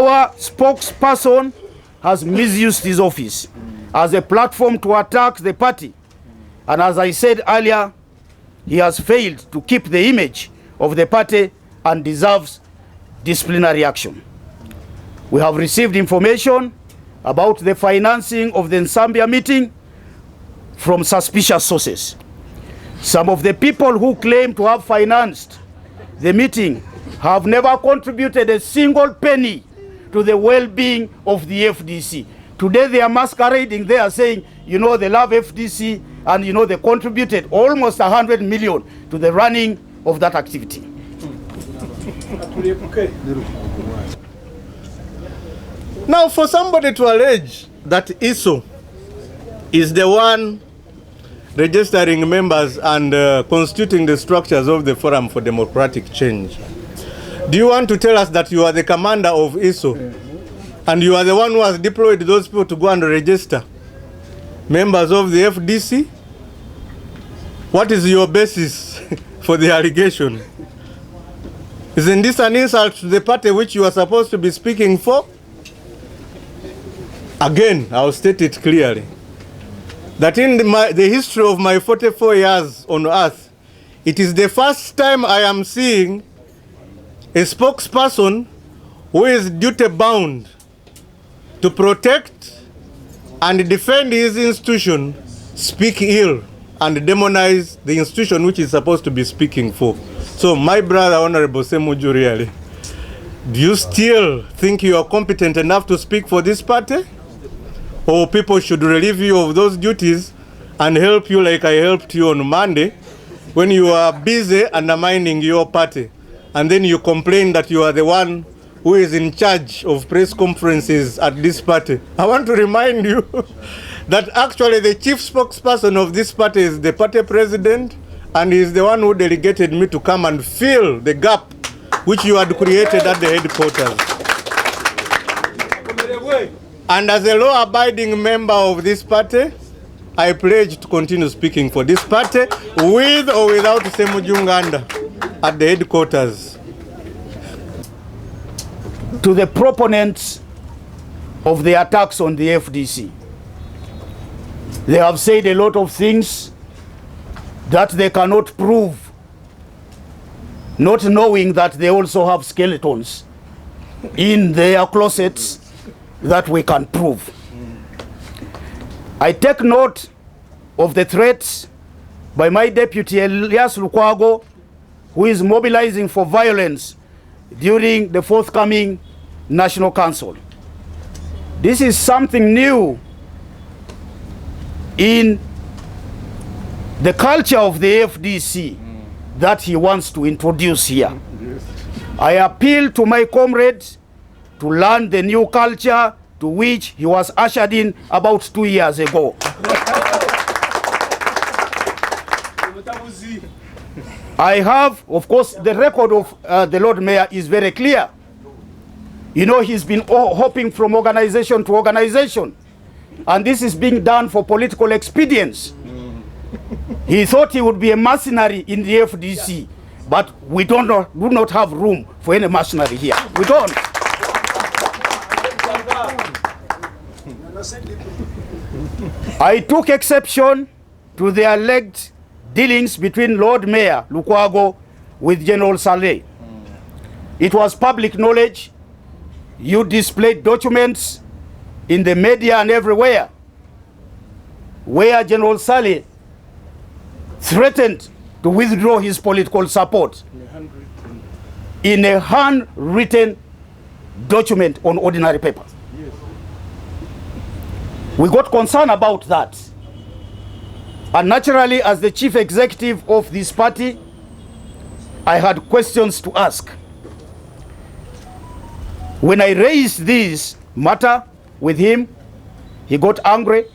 Our spokesperson has misused his office as a platform to attack the party. And as I said earlier, he has failed to keep the image of the party and deserves disciplinary action. We have received information about the financing of the Nsambia meeting from suspicious sources. Some of the people who claim to have financed the meeting have never contributed a single penny to the well-being of the FDC. Today they are masquerading, they are saying, you know, they love FDC and, you know, they contributed almost 100 million to the running of that activity. Now, for somebody to allege that ISO is the one registering members and constituting the structures of the Forum for Democratic Change, do you want to tell us that you are the commander of ISO and you are the one who has deployed those people to go and register members of the FDC? What is your basis for the allegation? Isn't this an insult to the party which you are supposed to be speaking for? Again, I'll state it clearly, that in the history of my 44 years on earth, it is the first time I am seeing a spokesperson who is duty-bound to protect and defend his institution speak ill and demonize the institution which is supposed to be speaking for. So, my brother, Honorable Ssemujju, really, do you still think you are competent enough to speak for this party? Or people should relieve you of those duties and help you like I helped you on Monday when you are busy undermining your party, and then you complain that you are the one who is in charge of press conferences at this party? I want to remind you that actually the chief spokesperson of this party is the party president, and he is the one who delegated me to come and fill the gap which you had created at the headquarters. And as a law-abiding member of this party, I pledge to continue speaking for this party with or without Ssemujju Nganda at the headquarters. To the proponents of the attacks on the FDC, they have said a lot of things that they cannot prove, not knowing that they also have skeletons in their closets that we can prove. I take note of the threats by my deputy Elias Lukwago, who is mobilizing for violence during the forthcoming National Council. This is something new in the culture of the FDC that he wants to introduce here. I appeal to my comrades to learn the new culture to which he was ushered in about 2 years ago. I have, of course, the record of the Lord Mayor is very clear. You know, he's been hopping from organization to organization, and this is being done for political expedience. He thought he would be a mercenary in the FDC, but we do not have room for any mercenary here. We don't. I took exception to the alleged dealings between Lord Mayor Lukwago with General Saleh. It was public knowledge. You displayed documents in the media and everywhere where General Saleh threatened to withdraw his political support in a handwritten document on ordinary paper. We got concerned about that. And naturally, as the chief executive of this party, I had questions to ask. When I raised this matter with him, he got angry,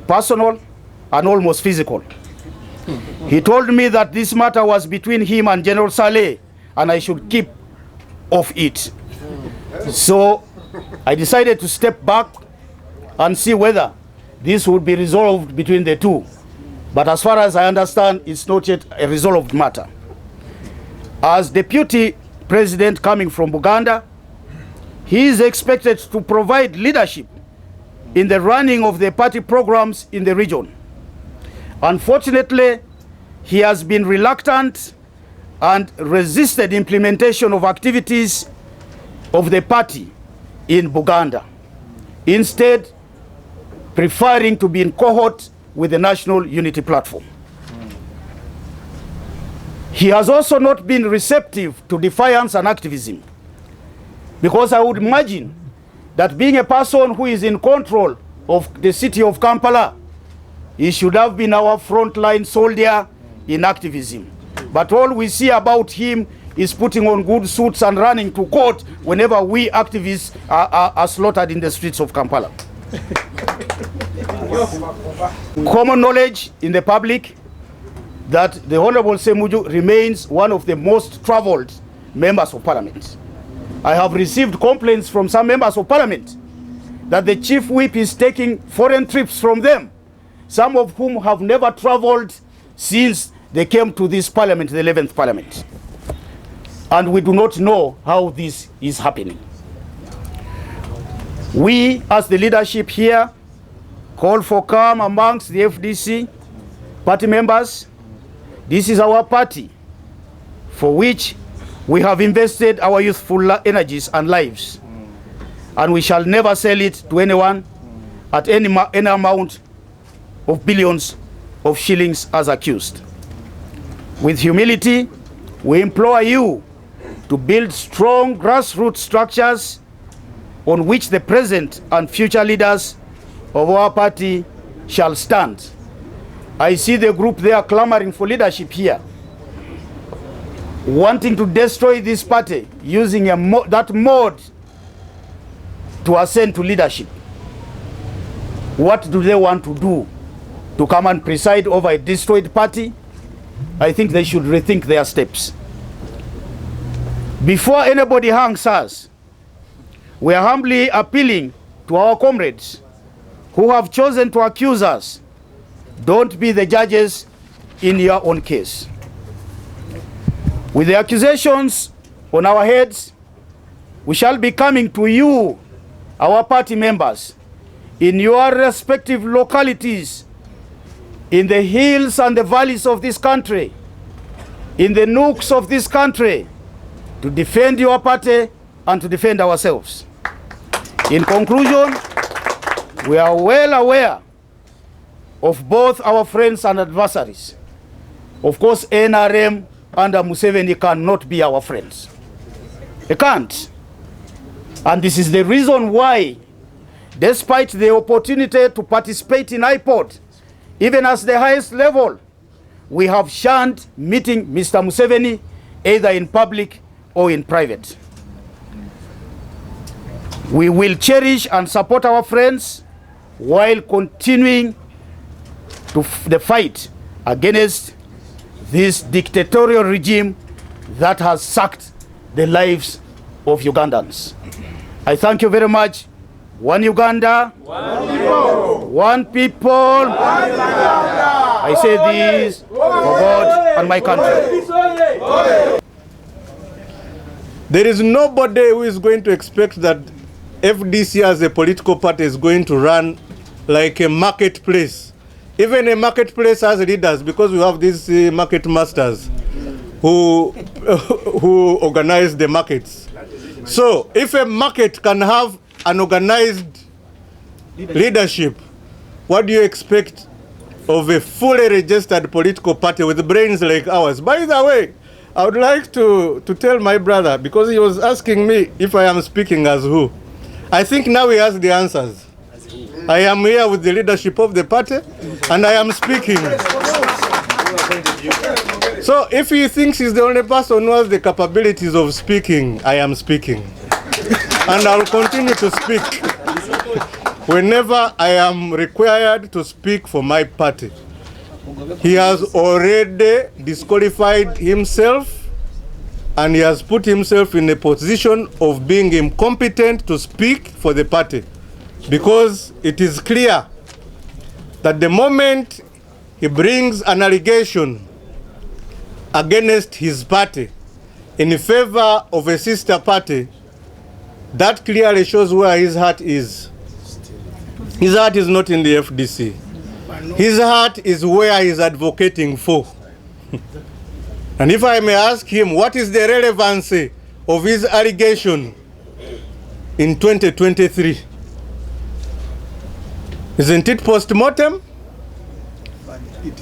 personal, and almost physical. He told me that this matter was between him and General Saleh, and I should keep off it. So I decided to step back and see whether this would be resolved between the two. But as far as I understand, it's not yet a resolved matter. As Deputy President coming from Buganda, He is expected to provide leadership in the running of the party programs in the region. Unfortunately, he has been reluctant and resisted implementation of activities of the party in Buganda, instead preferring to be in cohort with the National Unity Platform. He has also not been receptive to defiance and activism, because I would imagine that being a person who is in control of the city of Kampala, he should have been our frontline soldier in activism. But all we see about him is putting on good suits and running to court whenever we activists are slaughtered in the streets of Kampala. Common knowledge in the public that the Honorable Ssemujju remains one of the most traveled members of parliament. I have received complaints from some members of parliament that the chief whip is taking foreign trips from them, some of whom have never traveled since they came to this parliament, the 11th parliament. And we do not know how this is happening. We, as the leadership here, call for calm amongst the FDC party members. This is our party for which we have invested our youthful energies and lives, and we shall never sell it to anyone at any amount of billions of shillings as accused. With humility, we implore you to build strong grassroots structures on which the present and future leaders of our party shall stand. I see the group there clamoring for leadership here, wanting to destroy this party using that mode to ascend to leadership. What do they want to do? To come and preside over a destroyed party? I think they should rethink their steps. Before anybody hangs us, we are humbly appealing to our comrades who have chosen to accuse us. Don't be the judges in your own case. With the accusations on our heads, we shall be coming to you, our party members, in your respective localities, in the hills and the valleys of this country, in the nooks of this country, to defend your party and to defend ourselves. In conclusion, we are well aware of both our friends and adversaries. Of course, NRM under Museveni cannot be our friends. They can't. And this is the reason why, despite the opportunity to participate in IPOD, even as the highest level, we have shunned meeting Mr. Museveni either in public or in private. We will cherish and support our friends while continuing the fight against this dictatorial regime that has sucked the lives of Ugandans. I thank you very much. One Uganda, one people, one people. One Uganda. I say this for God and my country. There is nobody who is going to expect that FDC as a political party is going to run like a marketplace. Even a marketplace has leaders, because we have these market masters who organize the markets. So if a market can have an organized leadership, what do you expect of a fully registered political party with brains like ours? By the way, I would like to tell my brother, because he was asking me if I am speaking as who. I think now he has the answers. I am here with the leadership of the party, and I am speaking. So if he thinks he's the only person who has the capabilities of speaking, I am speaking. And I'll continue to speak whenever I am required to speak for my party. He has already disqualified himself, and he has put himself in a position of being incompetent to speak for the party, because it is clear that the moment he brings an allegation against his party in favor of a sister party, That clearly shows where his heart is. His heart is not in the FDC. His heart is where he's advocating for. And if I may ask him, what is the relevancy of his allegation in 2023? Isn't it post-mortem?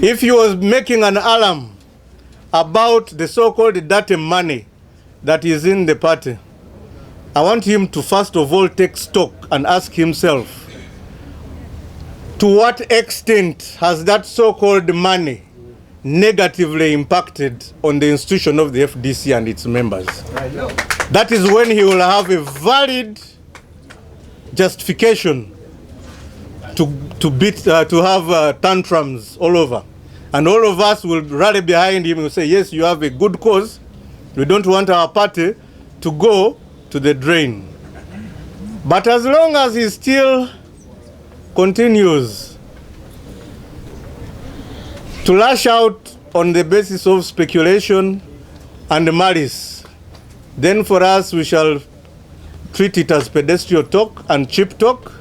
If he was making an alarm about the so-called dirty money that is in the party, I want him to first of all take stock and ask himself, to what extent has that so-called money negatively impacted on the institution of the FDC and its members? That is when he will have a valid justification to have tantrums all over. And all of us will rally behind him and say, yes, you have a good cause. We don't want our party to go to the drain. But as long as he still continues to lash out on the basis of speculation and malice, then for us we shall treat it as pedestrian talk and cheap talk,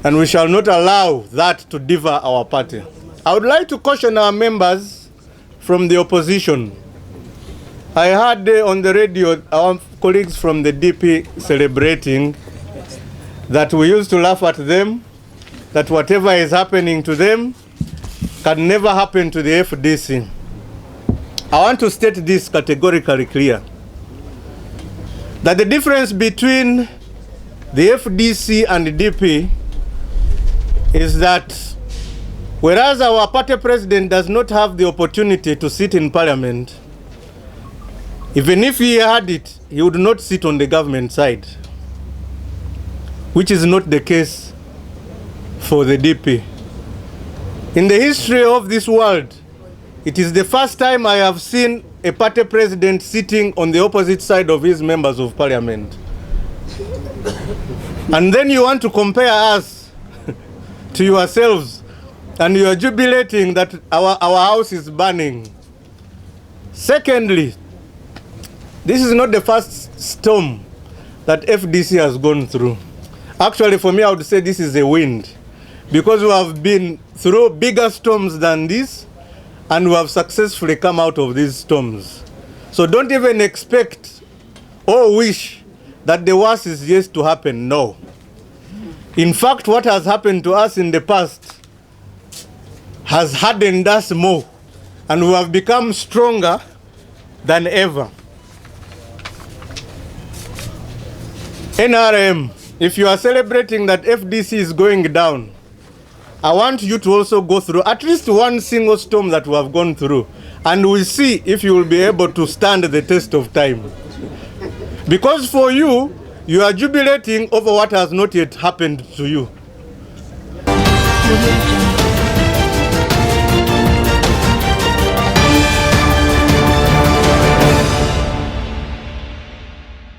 and we shall not allow that to devour our party. I would like to caution our members from the opposition. I heard on the radio our colleagues from the DP celebrating that we used to laugh at them, that whatever is happening to them can never happen to the FDC. I want to state this categorically clear, that the difference between the FDC and the DP is that whereas our party president does not have the opportunity to sit in parliament, even if he had it, he would not sit on the government side, which is not the case for the DP. In the history of this world, it is the first time I have seen a party president sitting on the opposite side of his members of parliament. And then you want to compare us to yourselves, and you are jubilating that our house is burning. Secondly, this is not the first storm that FDC has gone through. Actually, for me, I would say this is a wind, because we have been through bigger storms than this, and we have successfully come out of these storms. So don't even expect or wish that the worst is yet to happen. No. In fact, what has happened to us in the past has hardened us more, and we have become stronger than ever. NRM, if you are celebrating that FDC is going down, I want you to also go through at least one single storm that we have gone through, and we'll see if you will be able to stand the test of time. Because for you, you are jubilating over what has not yet happened to you.